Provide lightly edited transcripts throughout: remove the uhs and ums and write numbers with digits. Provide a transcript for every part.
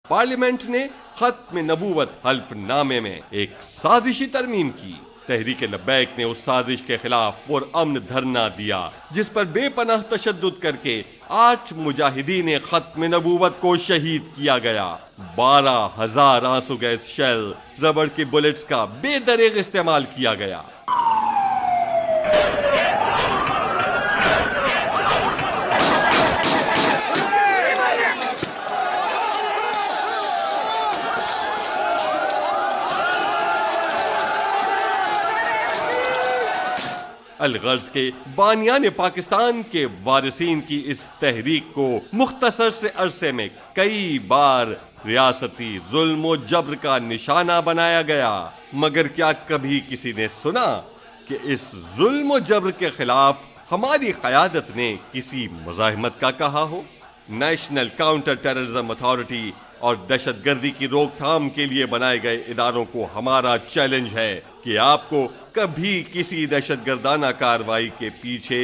Parliament نے ختم نبوت حلف نامے میں ایک سازشی ترمیم کی۔ تحریک لبیک نے اس سازش کے خلاف پرامن دھرنا دیا جس پر بے پناہ تشدد کر کے 8 مجاہدین ختم نبوت کو شہید کیا گیا۔ 12,000 آنسو گیس شیل، ربڑ کے بلٹس کا بے دریغ استعمال کیا گیا۔ الغرض کے بانیان پاکستان کے وارثین کی اس تحریک کو مختصر سے عرصے میں کئی بار ریاستی ظلم و جبر کا نشانہ بنایا گیا، مگر کیا کبھی کسی نے سنا کہ اس ظلم و جبر کے خلاف ہماری قیادت نے کسی مزاحمت کا کہا ہو؟ نیشنل کاؤنٹر ٹیررزم اتھارٹی اور دہشت گردی کی روک تھام کے لیے بنائے گئے اداروں کو ہمارا چیلنج ہے کہ آپ کو کبھی کسی دہشت گردانہ کارروائی کے پیچھے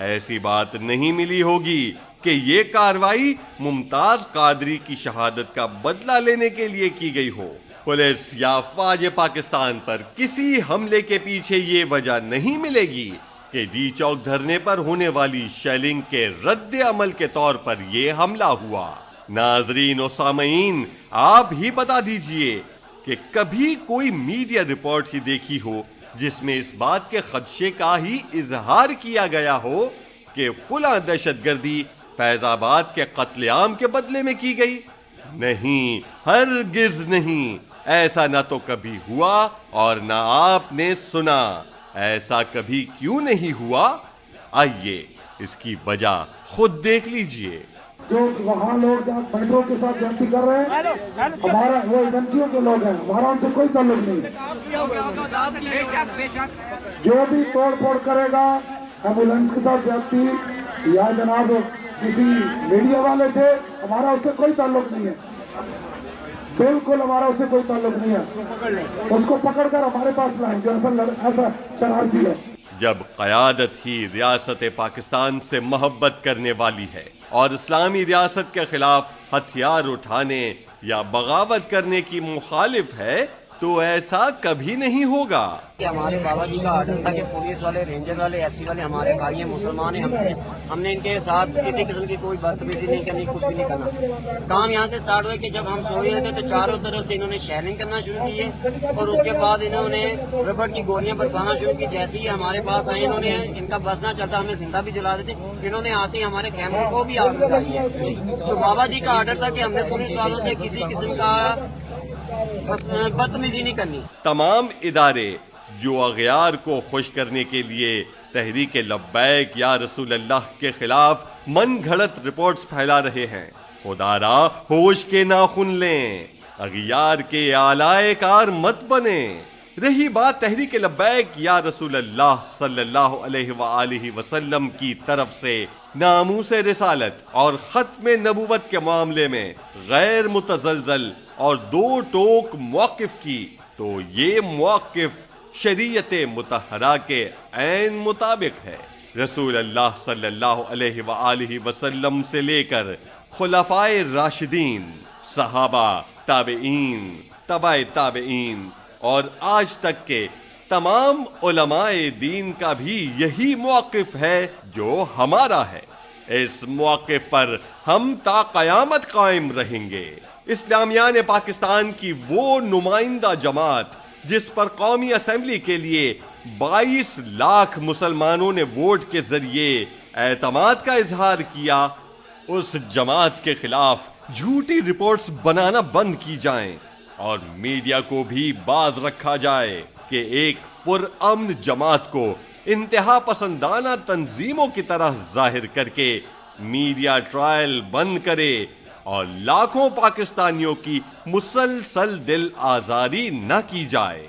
ایسی بات نہیں ملی ہوگی کہ یہ کارروائی ممتاز قادری کی شہادت کا بدلہ لینے کے لیے کی گئی ہو۔ پولیس یا افواج پاکستان پر کسی حملے کے پیچھے یہ وجہ نہیں ملے گی کہ ڈی چوک دھرنے پر ہونے والی شیلنگ کے رد عمل کے طور پر یہ حملہ ہوا۔ ناظرین و سامعین، آپ ہی بتا دیجئے کہ کبھی کوئی میڈیا رپورٹ ہی دیکھی ہو جس میں اس بات کے خدشے کا ہی اظہار کیا گیا ہو کہ فلاں دہشت گردی فیض آباد کے قتل عام کے بدلے میں کی گئی؟ نہیں، ہرگز نہیں، ایسا نہ تو کبھی ہوا اور نہ آپ نے سنا۔ ایسا کبھی کیوں نہیں ہوا؟ آئیے اس کی وجہ خود دیکھ لیجئے۔ جو وہاں لوگ بینڈوں کے ساتھ جنتی کر رہے ہیں، ہمارا وہ ایجنسیوں کے لوگ ہیں، ہمارا ان سے کوئی تعلق نہیں۔ جو بھی توڑ پھوڑ کرے گا ایمبولینس کے ساتھ جنتی یا جناب کسی میڈیا والے تھے، ہمارا اس سے کوئی تعلق نہیں ہے، بالکل ہمارا اس سے کوئی تعلق نہیں ہے۔ اس کو پکڑ کر ہمارے پاس لائیں جو ایسا شرارتی ہے۔ جب قیادت ہی ریاست پاکستان سے محبت کرنے والی ہے اور اسلامی ریاست کے خلاف ہتھیار اٹھانے یا بغاوت کرنے کی مخالف ہے تو ایسا کبھی نہیں ہوگا۔ ہمارے بابا جی کا آرڈر تھا کہ پولیس والے، رینجر والے، ایس سی والے ہمارے بھائی ہیں، مسلمان ہیں، ہم نے ان کے ساتھ کسی قسم کی کوئی بدتمیزی نہیں کرنی، کچھ بھی نہیں کرنا۔ کام یہاں سے سٹارٹ ہوئے کہ جب ہم سو رہے تھے تو چاروں طرف سے انہوں نے شیلنگ کرنا شروع کی ہے اور اس کے بعد انہوں نے ربڑ کی گولیاں برسانا شروع کی۔ جیسے ہی ہمارے پاس آئے، انہوں نے ان کا بس نہ چلتا، ہمیں زندہ بھی جلا دیتے، انہوں نے آتے ہی ہمارے خیموں کو بھی آگ لگائی ہے۔ تو بابا جی کا آرڈر تھا کہ ہم نے پولیس والوں سے کسی قسم کا بدتمیزی نہیں کرنی۔ تمام ادارے جو اغیار کو خوش کرنے کے لیے تحریک لبیک یا رسول اللہ کے خلاف من گھڑت رپورٹس پھیلا رہے ہیں، خدا را ہوش کے ناخن لیں، اغیار کے آلائے کار مت بنیں۔ رہی بات تحریک لبیک یا رسول اللہ صلی اللہ علیہ وآلہ وسلم کی طرف سے ناموس رسالت اور ختم نبوت کے معاملے میں غیر متزلزل اور دو ٹوک موقف کی، تو یہ موقف شریعت مطہرہ کے عین مطابق ہے۔ رسول اللہ صلی اللہ علیہ وآلہ وسلم سے لے کر خلفائے راشدین، صحابہ، تابعین، تبع تابعین اور آج تک کے تمام علماء دین کا بھی یہی موقف ہے جو ہمارا ہے۔ اس موقف پر ہم تا قیامت قائم رہیں گے۔ اسلامیان پاکستان کی وہ نمائندہ جماعت جس پر قومی اسمبلی کے لیے 22 لاکھ مسلمانوں نے ووٹ کے ذریعے اعتماد کا اظہار کیا، اس جماعت کے خلاف جھوٹی رپورٹس بنانا بند کی جائیں اور میڈیا کو بھی باز رکھا جائے کہ ایک پرامن جماعت کو انتہا پسندانہ تنظیموں کی طرح ظاہر کر کے میڈیا ٹرائل بند کرے اور لاکھوں پاکستانیوں کی مسلسل دل آزاری نہ کی جائے۔